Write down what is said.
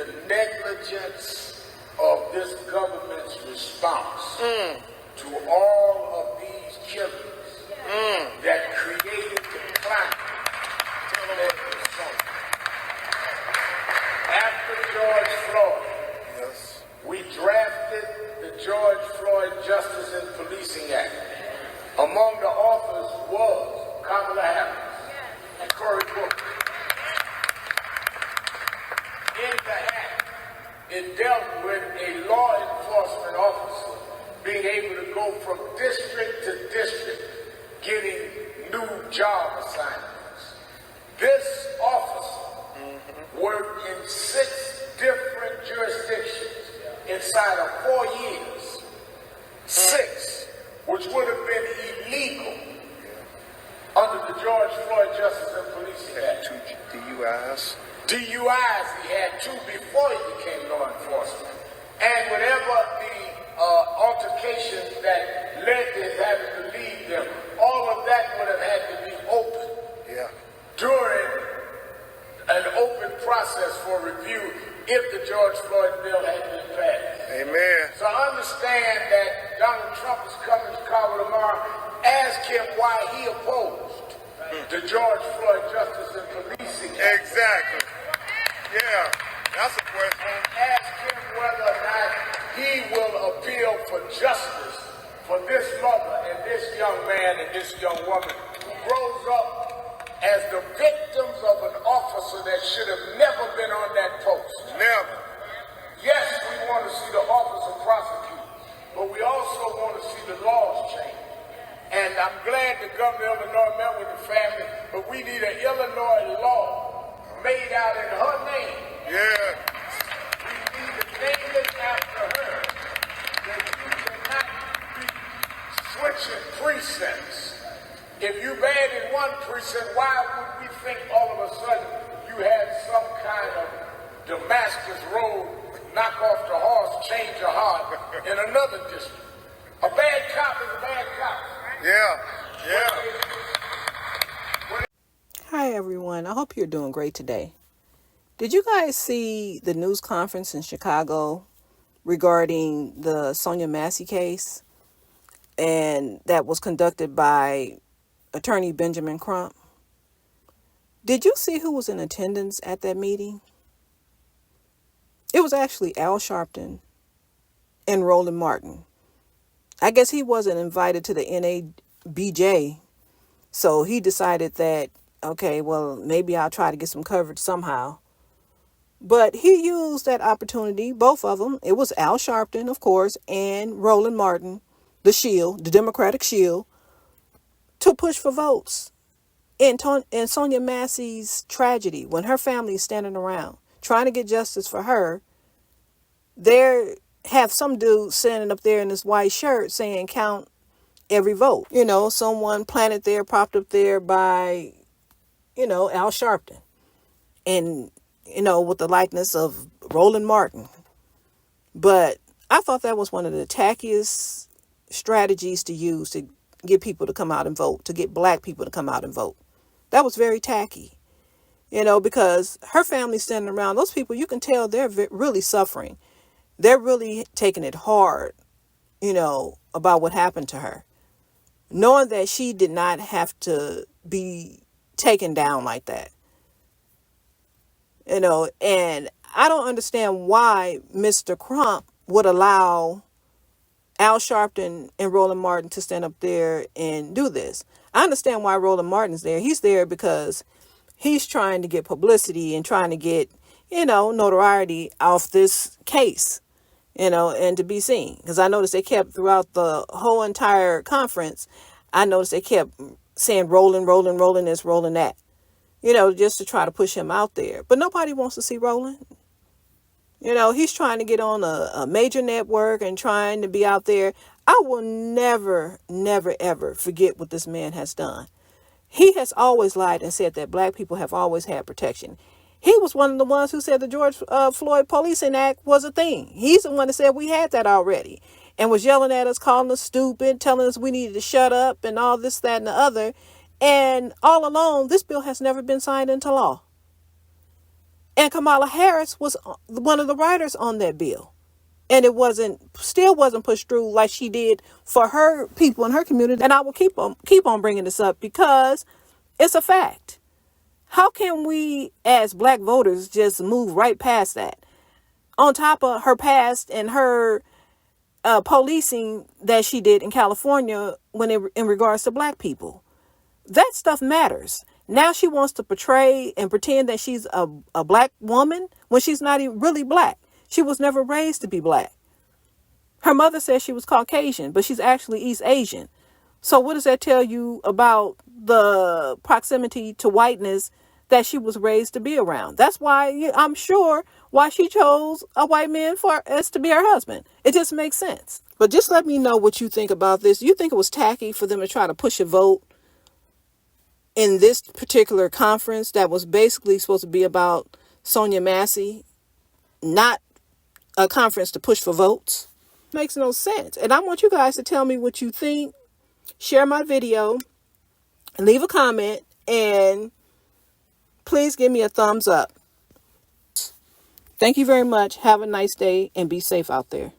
the negligence of this government's response to all of these killings that created the climate that led to Sonya. After George Floyd, we drafted the George Floyd Justice and Policing Act. Among the authors was Kamala Harris and Cory Booker. In the act, it dealt with a law enforcement officer being able to go from district to district, getting new job assignments. This officer worked in 6 different jurisdictions inside of 4 years. 6, which would have been illegal under the George Floyd Justice and Policing Act. 2 DUIs. DUIs he had 2 before he became law enforcement. And whatever the altercation that led to his having to leave them, all of that would have had to be open during an open process for review if the George Floyd bill had been passed. Amen. So I understand that Donald Trump is coming to Chicago tomorrow. Ask him why he opposed the George Floyd Justice and Policing Act. Exactly. Yeah, that's a question. And ask him whether or not he will appeal for justice for this mother and this young man and this young woman who grows up as the victims of an officer that should have never been on that post. Never. Yes, we want to see the officer prosecuted, but we also want to see the laws change. And I'm glad the governor of Illinois met with the family, but we need an Illinois law made out in her name. Yeah. We need to name it after her. That you cannot be switching precincts. If you bad in one precinct, why would we think all of a sudden you had some kind of Damascus Road, knock off the horse, change your heart in another district? A bad cop is a bad cop. Yeah. Hi, everyone. I hope you're doing great today. Did you guys see the news conference in Chicago regarding the Sonya Massey case? And that was conducted by Attorney Benjamin Crump. Did you see who was in attendance at that meeting? It was actually Al Sharpton and Roland Martin. I guess he wasn't invited to the NABJ, so he decided that, okay, well, maybe I'll try to get some coverage somehow. But he used that opportunity, both of them. It was Al Sharpton, of course, and Roland Martin, the Shield, the Democratic Shield, to push for votes in Sonya Massey's tragedy, when her family is standing around trying to get justice for her. There have some dude standing up there in this white shirt saying count every vote. You know, someone planted there, propped up there by, Al Sharpton. And, with the likeness of Roland Martin. But I thought that was one of the tackiest strategies to use to get people to come out and vote, to get black people to come out and vote. That was very tacky, because her family's standing around. Those people, you can tell they're really suffering. They're really taking it hard, about what happened to her. Knowing that she did not have to be taken down like that. And I don't understand why Mr. Crump would allow Al Sharpton and Roland Martin to stand up there and do this. I understand why Roland Martin's there. He's there because he's trying to get publicity and trying to get, notoriety off this case, and to be seen. Because I noticed they kept throughout the whole entire conference, I noticed they kept saying Roland this, Roland that, just to try to push him out there. But nobody wants to see Roland. He's trying to get on a major network and trying to be out there. I will never, ever forget what this man has done. He has always lied and said that black people have always had protection. He was one of the ones who said the George Floyd Policing Act was a thing. He's the one that said we had that already and was yelling at us, calling us stupid, telling us we needed to shut up and all this, that, and the other. And all along, this bill has never been signed into law. And Kamala Harris was one of the writers on that bill. And it still wasn't pushed through like she did for her people in her community. And I will keep on bringing this up because it's a fact. How can we as black voters just move right past that? On top of her past and her policing that she did in California in regards to black people. That stuff matters. Now she wants to portray and pretend that she's a black woman when she's not even really black. She was never raised to be black. Her mother says she was Caucasian, but she's actually East Asian. So what does that tell you about the proximity to whiteness that she was raised to be around? That's why I'm sure why she chose a white man as to be her husband. It just makes sense. But just let me know what you think about this. You think it was tacky for them to try to push a vote in this particular conference that was basically supposed to be about Sonya Massey, not a conference to push for votes? Makes no sense. And I want you guys to tell me what you think. Share my video, leave a comment, and please give me a thumbs up. Thank you very much. Have a nice day and be safe out there.